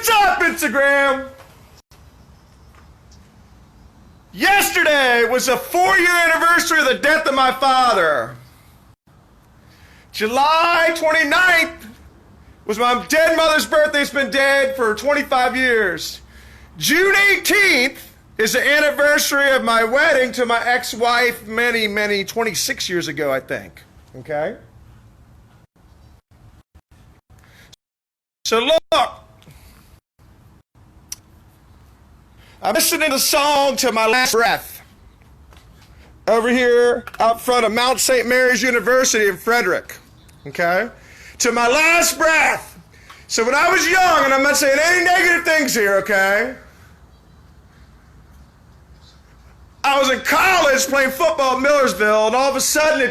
What's up, Instagram? Yesterday was the 4-year anniversary of the death of my father. July 29th was my dead mother's birthday. It's been dead for 25 years. June 18th is the anniversary of my wedding to my ex-wife many, 26 years ago, I think. Okay? So look, I'm listening to the song to my last breath over here out front of Mount St. Mary's University in Frederick. Okay? To my last breath. So when I was young, and I'm not saying any negative things here, okay? I was in college playing football at Millersville, and all of a sudden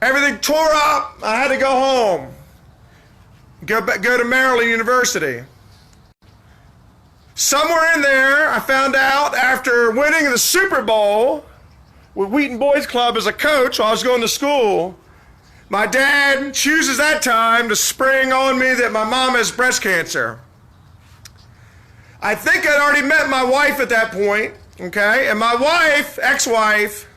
everything tore up. I had to go home. Go to Maryland University. Somewhere in there, I found out after winning the Super Bowl with Wheaton Boys Club as a coach while I was going to school, my dad chooses that time to spring on me that my mom has breast cancer. I think I'd already met my wife at that point, okay? And my wife, ex-wife,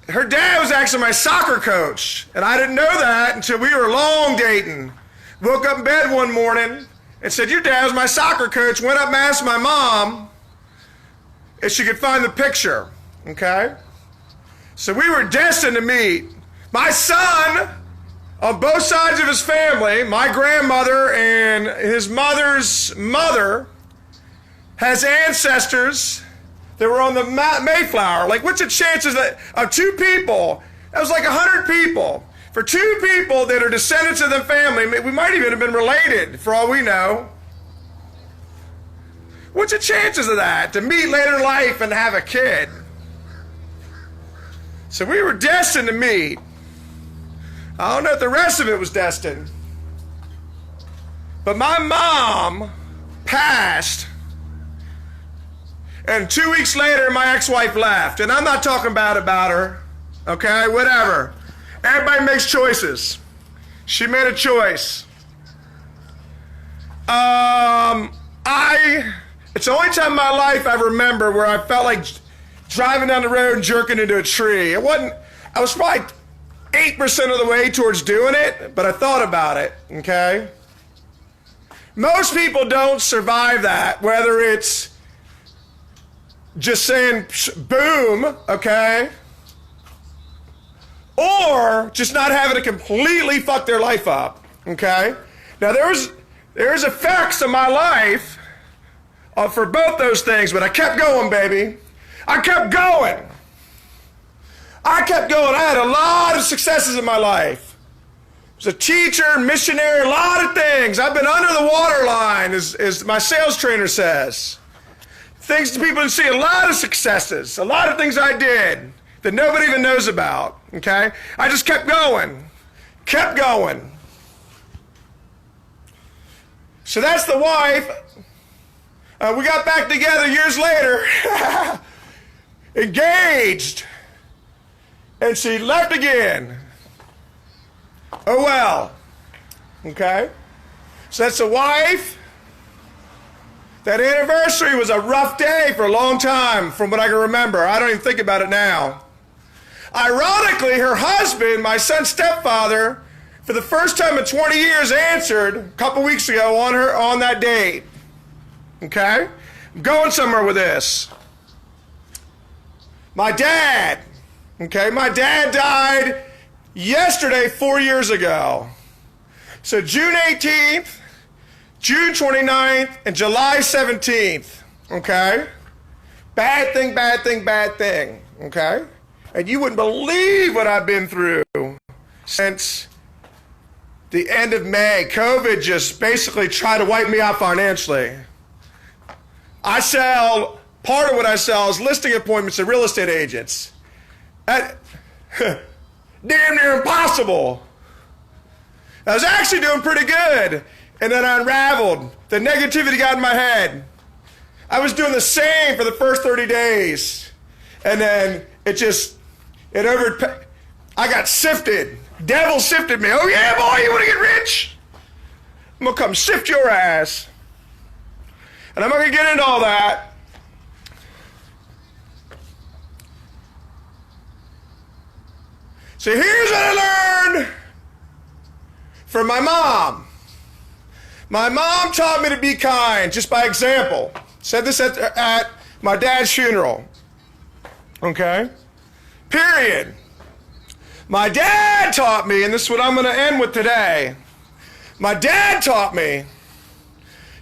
her dad was actually my soccer coach, and I didn't know that until we were long dating. Woke up in bed one morning and said, your dad was my soccer coach. Went up and asked my mom if she could find the picture, okay? So we were destined to meet. My son, on both sides of his family, my grandmother and his mother's mother, has ancestors that were on the Mayflower. Like, what's the chances of two people? That was like 100 people. For two people that are descendants of the family, we might even have been related, for all we know. What's the chances of that, to meet later in life and have a kid? So we were destined to meet. I don't know if the rest of it was destined. But my mom passed. And 2 weeks later, my ex-wife left. And I'm not talking bad about her. Okay, whatever. Everybody makes choices. She made a choice. It's the only time in my life I remember where I felt like driving down the road and jerking into a tree. I was probably 8% of the way towards doing it, but I thought about it, okay? Most people don't survive that, whether it's just saying boom, okay? Or just not having to completely fuck their life up, okay? Now there's effects of my life for both those things, but I kept going, baby. I kept going. I had a lot of successes in my life. I was a teacher, missionary, a lot of things. I've been under the waterline, as my sales trainer says. Things that people didn't see, a lot of successes, a lot of things I did that nobody even knows about, okay? I just kept going. So that's the wife. We got back together years later, engaged, and she left again. Oh well, okay? So that's the wife. That anniversary was a rough day for a long time, from what I can remember. I don't even think about it now. Ironically, her husband, my son's stepfather, for the first time in 20 years answered a couple weeks ago on that date. Okay? I'm going somewhere with this. My dad died yesterday, 4 years ago. So June 18th, June 29th, and July 17th, okay? Bad thing, okay? And you wouldn't believe what I've been through since the end of May. COVID just basically tried to wipe me out financially. Part of what I sell is listing appointments to real estate agents. Damn near impossible. I was actually doing pretty good. And then I unraveled. The negativity got in my head. I was doing the same for the first 30 days. And then I got sifted. Devil sifted me. Oh yeah, boy, you want to get rich? I'm going to come sift your ass. And I'm not going to get into all that. So here's what I learned from my mom. My mom taught me to be kind, just by example. Said this at my dad's funeral. Okay? Period. My dad taught me, and this is what I'm going to end with today. My dad taught me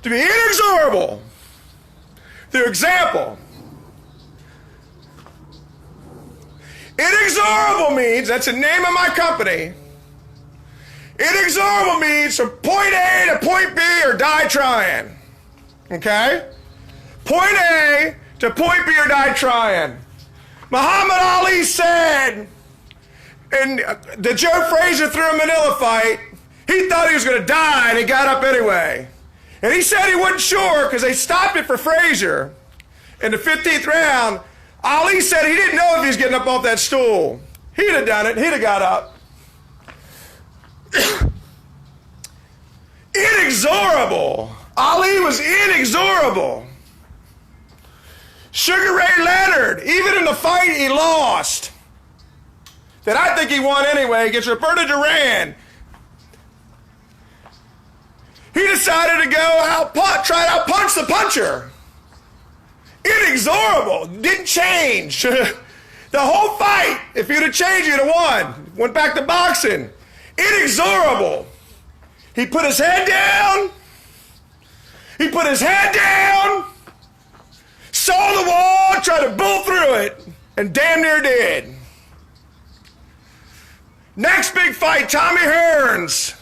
to be inexorable through example. Inexorable means, that's the name of my company. Inexorable means from point A to point B or die trying. Okay? Point A to point B or die trying. Muhammad Ali said, and the Joe Frazier threw a Manila fight, he thought he was going to die and he got up anyway. And he said he wasn't sure because they stopped it for Frazier in the 15th round. Ali said he didn't know if he was getting up off that stool. He'd have done it. He'd have got up. Inexorable. Ali was inexorable. Sugar Ray Leonard, even in the fight he lost, that I think he won anyway, against Roberto Duran, he decided to go try to out-punch the puncher. Inexorable. Didn't change. The whole fight, if you'd have changed, you'd have won. Went back to boxing. Inexorable. He put his head down. He put his head down. Saw the wall, tried to bull through it, and damn near did. Next big fight, Tommy Hearns.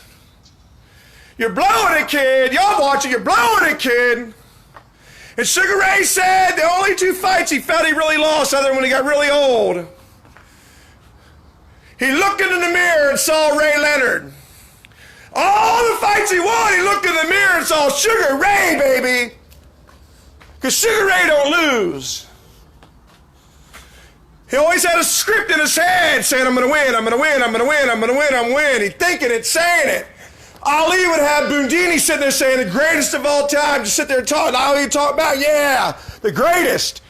You're blowing it, kid. Y'all watching, you're blowing it, kid. And Sugar Ray said the only two fights he felt he really lost, other than when he got really old. He looked into the mirror and saw Ray Leonard. All the fights he won, he looked in the mirror and saw Sugar Ray, baby. Because Sugar Ray don't lose. He always had a script in his head saying, I'm going to win, I'm going to win, I'm going to win, I'm going to win, I'm winning. He's thinking it, saying it. Ali would have Bundini sitting there saying, the greatest of all time, just sit there and talk. Ali would talk about, yeah, the greatest.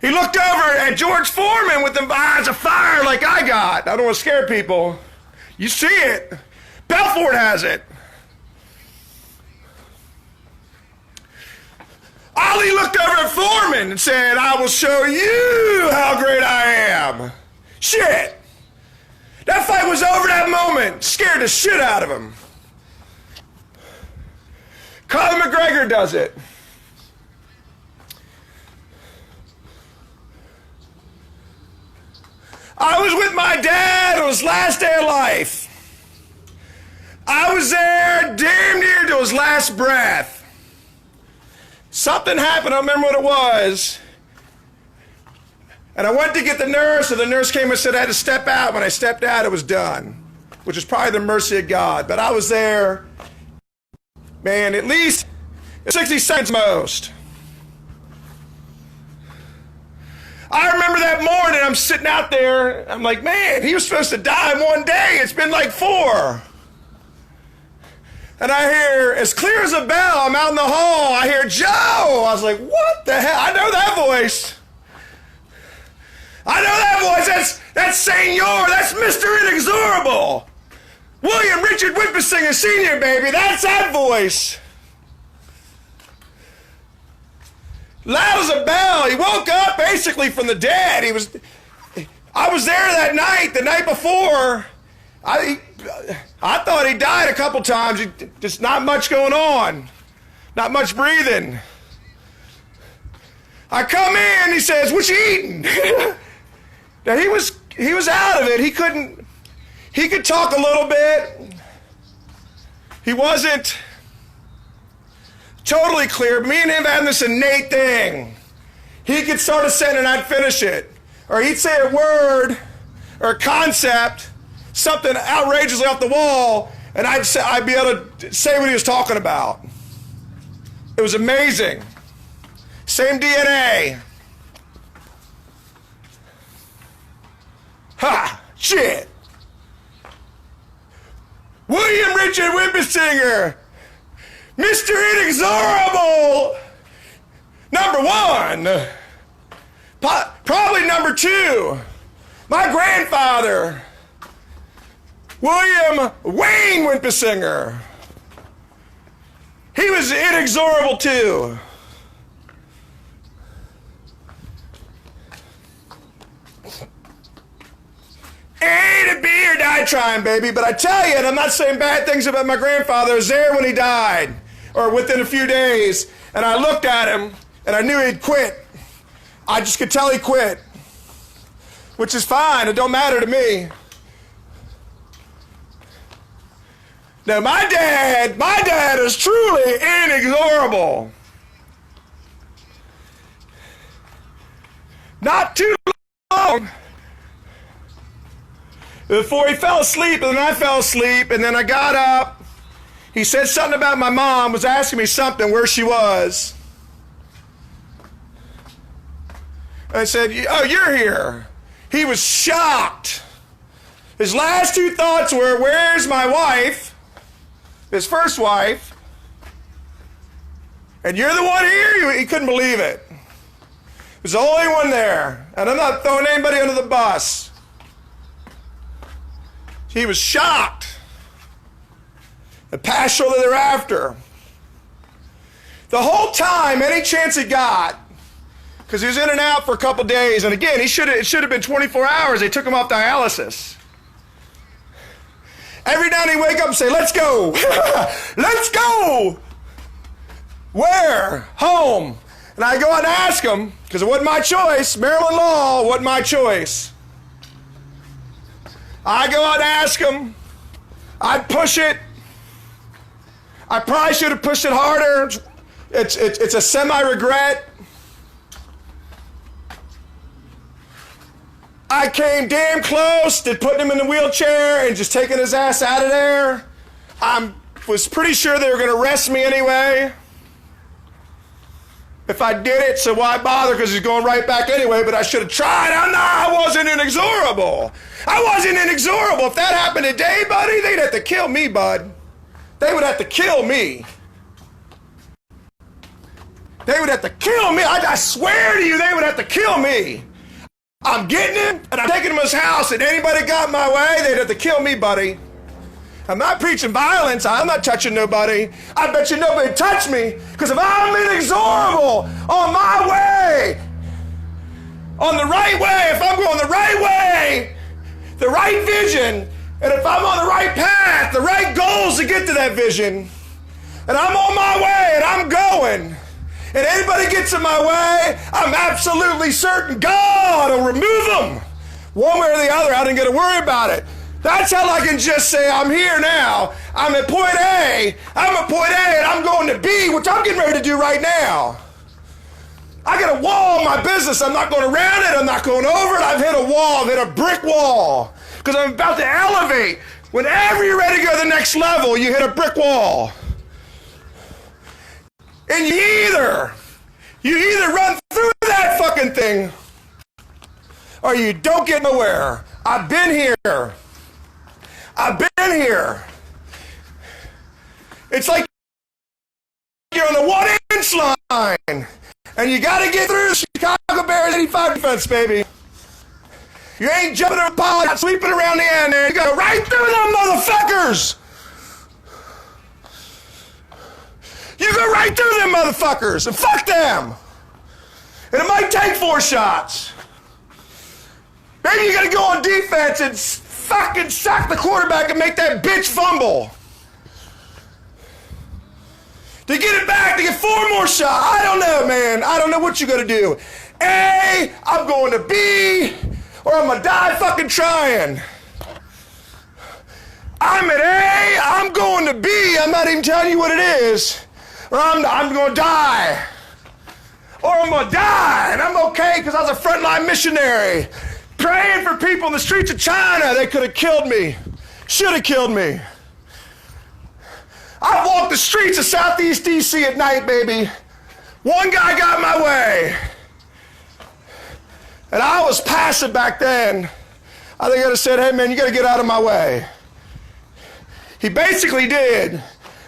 He looked over at George Foreman with the eyes of fire like I got. I don't want to scare people. You see it. Belfort has it. Ali looked over at Foreman and said, I will show you how great I am. Shit. That fight was over that moment. Scared the shit out of him. Conor McGregor does it. I was with my dad on his last day of life. I was there damn near to his last breath. Something happened, I don't remember what it was. And I went to get the nurse, and the nurse came and said I had to step out. When I stepped out, it was done, which is probably the mercy of God. But I was there, man, at least 60 seconds most. I remember that morning, I'm sitting out there, I'm like, man, he was supposed to die in one day. It's been like 4. And I hear, as clear as a bell, I'm out in the hall, I hear, Joe! I was like, what the hell? I know that voice. I know that voice. That's Senor. That's Mr. Inexorable. William Richard Whippersinger Sr., baby. That's that voice. Loud as a bell. He woke up basically from the dead. I was there that night, the night before. I thought he died a couple times. Just not much going on. Not much breathing. I come in, he says, what you eating? Now he was out of it. He could talk a little bit. He wasn't totally clear. Me and him having this innate thing. He could start a sentence and I'd finish it. Or he'd say a word or a concept, something outrageously off the wall, and I'd be able to say what he was talking about. It was amazing. Same DNA. Ha! Shit! William Richard Whippersinger, Mr. Inexorable. Number one. Probably number two. My grandfather, William Wayne Wimpesinger. He was inexorable too. A to B or die trying, baby. But I tell you, and I'm not saying bad things about my grandfather, I was there when he died, or within a few days, and I looked at him, and I knew he'd quit. I just could tell he quit, which is fine. It don't matter to me. Now, my dad is truly inexorable. Not too long before he fell asleep, and then I fell asleep, and then I got up. He said something about my mom, was asking me something, where she was. I said, oh, you're here. He was shocked. His last two thoughts were, where's my wife? His first wife. And you're the one here? He couldn't believe it. He was the only one there. And I'm not throwing anybody under the bus. He was shocked. And passed shortly thereafter. The whole time, any chance he got, because he was in and out for a couple days, and again, it should have been 24 hours. They took him off dialysis. Every night he'd wake up and say, let's go. Let's go. Where? Home. And I go out and ask him, because it wasn't my choice. Maryland law wasn't my choice. I go out and ask him. I'd push it. I probably should have pushed it harder. It's a semi-regret. I came damn close to putting him in the wheelchair and just taking his ass out of there. I was pretty sure they were going to arrest me anyway if I did it, so why bother, because he's going right back anyway, but I should have tried. I wasn't inexorable. I wasn't inexorable. If that happened today, buddy, they'd have to kill me, bud. They would have to kill me. They would have to kill me. I swear to you, they would have to kill me. I'm getting him, and I'm taking him to his house, and anybody got in my way, they'd have to kill me, buddy. I'm not preaching violence. I'm not touching nobody. I bet you nobody touched me, because if I'm inexorable on my way, on the right way, if I'm going the right way, the right vision, and if I'm on the right path, the right goals to get to that vision, and I'm on my way, and I'm going, and anybody gets in my way, I'm absolutely certain God will remove them. One way or the other, I didn't get to worry about it. That's how I can just say, I'm here now. I'm at point A. I'm at point A, and I'm going to B, which I'm getting ready to do right now. I got a wall in my business. I'm not going around it. I'm not going over it. I've hit a wall. I've hit a brick wall, because I'm about to elevate. Whenever you're ready to go to the next level, you hit a brick wall. And you either run through that fucking thing or you don't get nowhere. I've been here. I've been here. It's like you're on the 1-inch line and you got to get through the Chicago Bears 85 defense, baby. You ain't jumping on a pile, not sweeping around the end there. You got to go right through them motherfuckers. You go right through them motherfuckers and fuck them. And it might take 4 shots. Maybe you gotta go on defense and fucking sack the quarterback and make that bitch fumble. To get it back, to get 4 more shots. I don't know, man. I don't know what you gotta do. A, I'm going to B, or I'm gonna die fucking trying. I'm at A, I'm going to B. I'm not even telling you what it is. Or I'm going to die. Or I'm going to die, and I'm okay because I was a frontline missionary praying for people in the streets of China. They could have killed me. Should have killed me. I walked the streets of Southeast D.C. at night, baby. One guy got in my way. And I was passive back then. I think I'd have said, hey, man, you got to get out of my way. He basically did.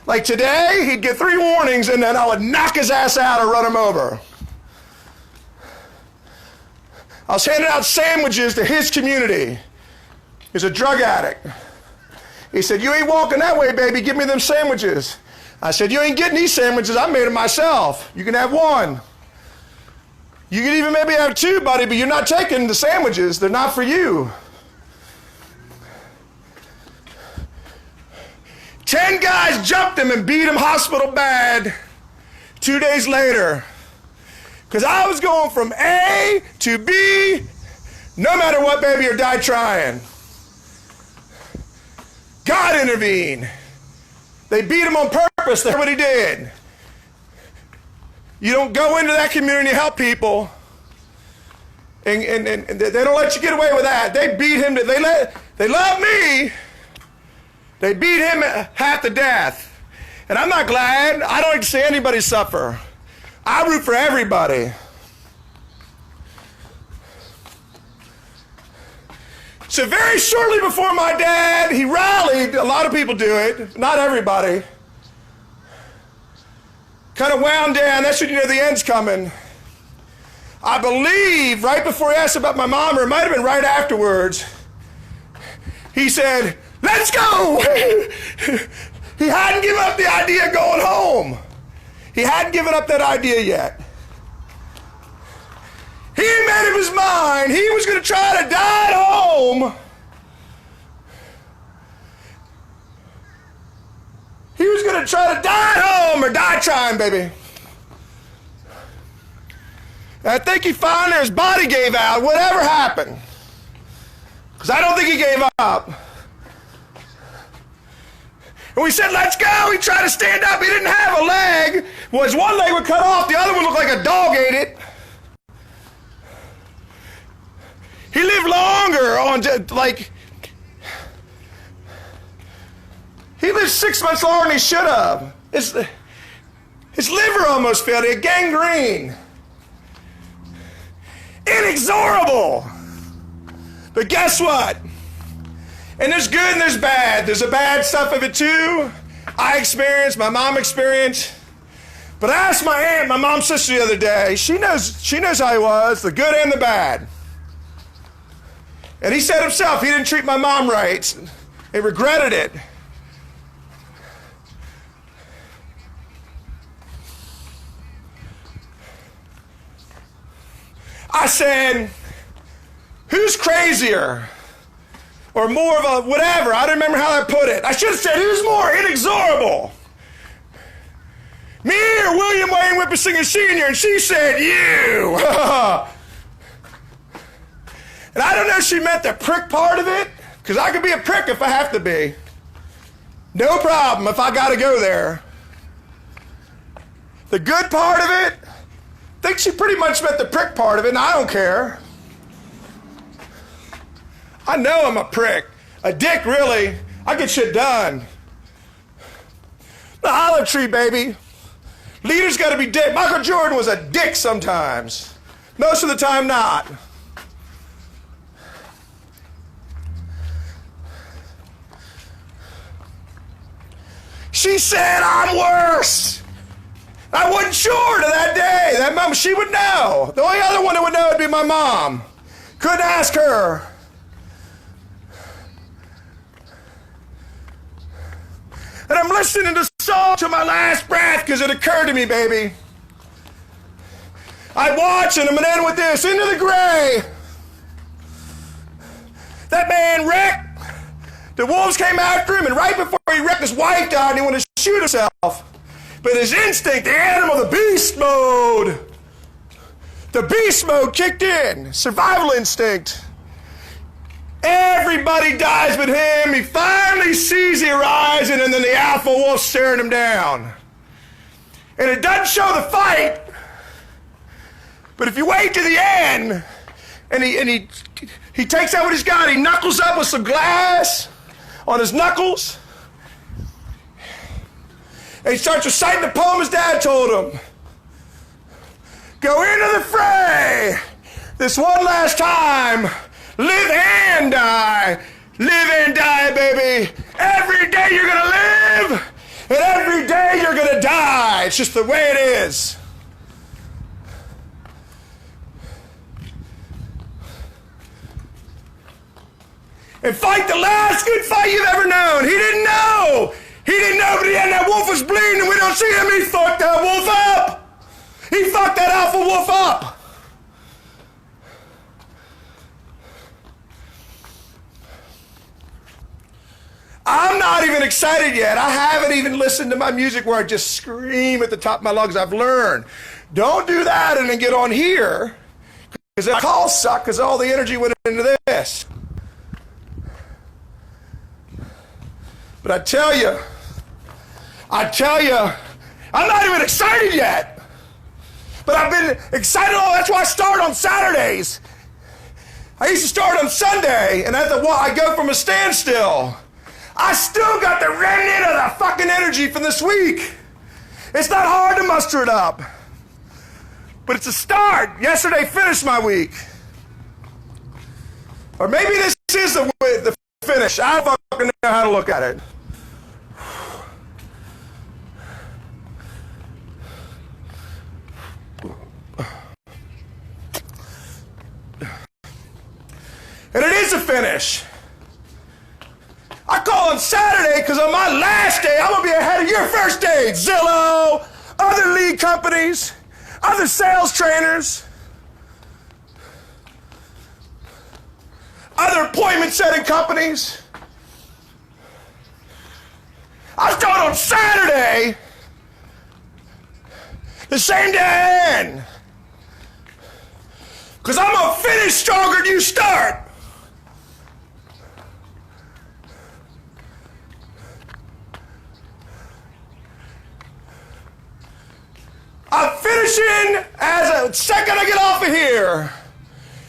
Like today, he'd get 3 warnings, and then I would knock his ass out or run him over. I was handing out sandwiches to his community. He's a drug addict. He said, "You ain't walking that way, baby. Give me them sandwiches." I said, "You ain't getting these sandwiches. I made them myself. You can have 1. You can even maybe have 2, buddy, but you're not taking the sandwiches. They're not for you." 10 guys jumped him and beat him hospital bad 2 days later. Because I was going from A to B, no matter what, baby, or die trying. God intervened. They beat him on purpose. That's what he did. You don't go into that community and help people, and they don't let you get away with that. They beat him. They love me. They beat him half to death. And I'm not glad. I don't like to see anybody suffer. I root for everybody. So very shortly before my dad, he rallied. A lot of people do it, not everybody. Kind of wound down. That's when you know the end's coming. I believe right before he asked about my mom, or it might have been right afterwards, he said, "Let's go." He hadn't given up the idea of going home. He hadn't given up that idea yet. He made up his mind. He was going to try to die at home. He was going to try to die at home or die trying, baby. And I think he finally, his body gave out, whatever happened. Because I don't think he gave up. And we said, "Let's go." He tried to stand up. He didn't have a leg. Well, his one leg was cut off. The other one looked like a dog ate it. He lived longer on, like, he lived 6 months longer than he should have. His liver almost failed. He had gangrene. Inexorable. But guess what? And there's good and there's bad. There's the bad stuff of it too. I experienced, my mom experienced. But I asked my aunt, my mom's sister, the other day. She knows how he was, the good and the bad. And he said himself, he didn't treat my mom right. He regretted it. I said, who's crazier? Or more of a whatever. I don't remember how I put it. I should have said, who's more inexorable? Me or William Wayne Whippersinger Sr.? And she said, you. And I don't know if she meant the prick part of it, because I could be a prick if I have to be. No problem if I got to go there. The good part of it, I think she pretty much meant the prick part of it, and I don't care. I know I'm a prick. A dick, really. I get shit done. The olive tree, baby. Leaders got to be dick. Michael Jordan was a dick sometimes. Most of the time, not. She said, I'm worse. I wasn't sure to that day. That mom, she would know. The only other one that would know would be my mom. Couldn't ask her. And I'm listening to the song to my last breath because it occurred to me, baby. I watch, and I'm going to end with this. Into the gray. That man wrecked. The wolves came after him, and right before he wrecked, his wife died, and he wanted to shoot himself. But his instinct, the animal, the beast mode kicked in. Survival instinct. Everybody dies but him. He finally sees the horizon, and then the alpha wolf staring him down. And it doesn't show the fight, but if you wait to the end, and he takes out what he's got, he knuckles up with some glass on his knuckles, and he starts reciting the poem his dad told him. Go into the fray this one last time. Live and die. Live and die, baby. Every day you're going to live, And every day you're going to die. It's just the way it is. And fight the last good fight you've ever known. He didn't know. He didn't know, but he had that wolf was bleeding, and we don't see him. He fucked that wolf up. He fucked that alpha wolf up. I'm not even excited yet. I haven't even listened to my music where I just scream at the top of my lungs. I've learned. Don't do that and then get on here, because the calls suck because all the energy went into this. But I tell you, I'm not even excited yet. But I've been excited. Oh, that's why I start on Saturdays. I used to start on Sunday, and I go from a standstill. I still got the remnant of the fucking energy from this week. It's not hard to muster it up. But it's a start. Yesterday finished my week. Or maybe this is the finish. I don't fucking know how to look at it. And it is a finish. I call on Saturday because on my last day, I'm going to be ahead of your first day. Zillow, other lead companies, other sales trainers, other appointment setting companies. I start on Saturday, the same day I end. Because I'm going to finish stronger than you start. I'm finishing as a second I get off of here.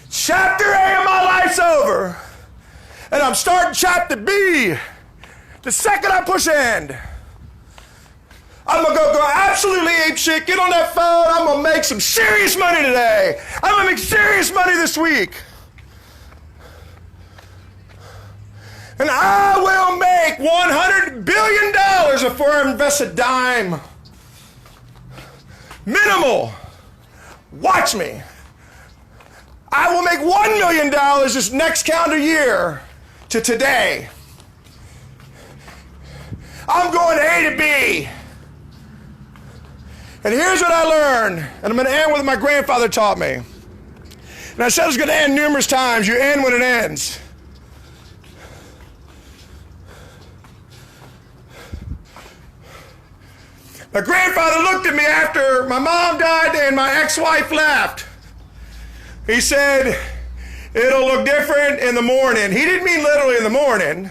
Chapter A of my life's over. And I'm starting chapter B the second I push end. I'm going to go absolutely apeshit, get on that phone, I'm going to make some serious money today. I'm going to make serious money this week. And I will make $100 billion before I invest a dime. Minimal. Watch me. I will make $1 million this next calendar year to today. I'm going A to B. And here's what I learned, and I'm going to end with what my grandfather taught me. And I said it's going to end numerous times. You end when it ends. My grandfather looked at me after my mom died and my ex-wife left. He said, it'll look different in the morning. He didn't mean literally in the morning.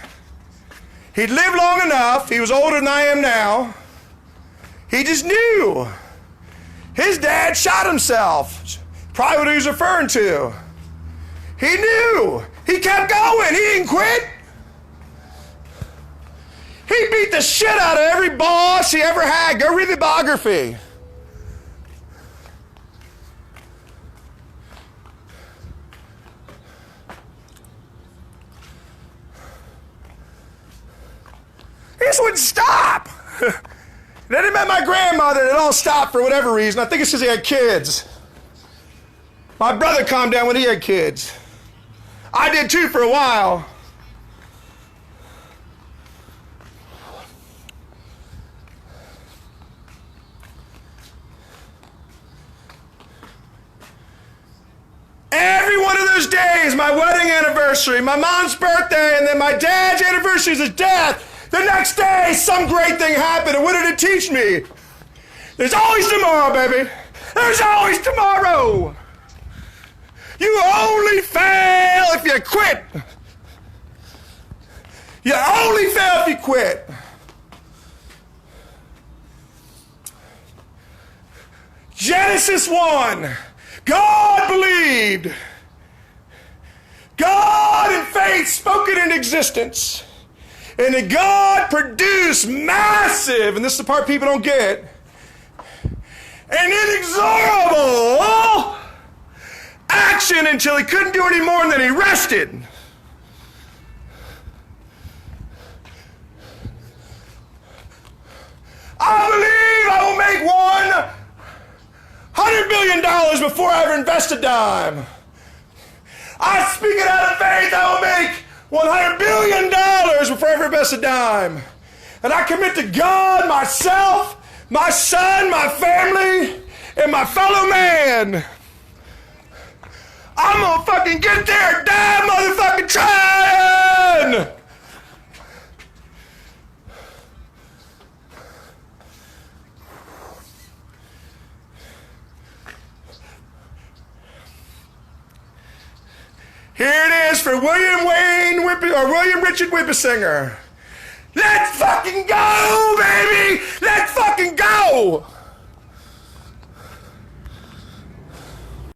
He'd lived long enough. He was older than I am now. He just knew. His dad shot himself. Probably what he was referring to. He knew. He kept going. He didn't quit. He beat the shit out of every boss he ever had. Go read the biography. He just wouldn't stop. Then he met my grandmother and it all stopped for whatever reason. I think it's because he had kids. My brother calmed down when he had kids. I did too for a while. Every one of those days, my wedding anniversary, my mom's birthday, and then my dad's anniversary is his death. The next day, some great thing happened, and what did it teach me? There's always tomorrow, baby. There's always tomorrow. You only fail if you quit. You only fail if you quit. Genesis 1. God believed. God in faith spoke it into existence. And then God produced massive, and this is the part people don't get, an inexorable action until he couldn't do any more and then he rested. I believe I will make $100 billion before I ever invest a dime. I speak it out of faith. I will make $100 billion before I ever invest a dime. And I commit to God, myself, my son, my family, and my fellow man. I'm gonna fucking get there, die motherfucking trying! Here it is for William Richard Whippersinger. Let's fucking go, baby! Let's fucking go!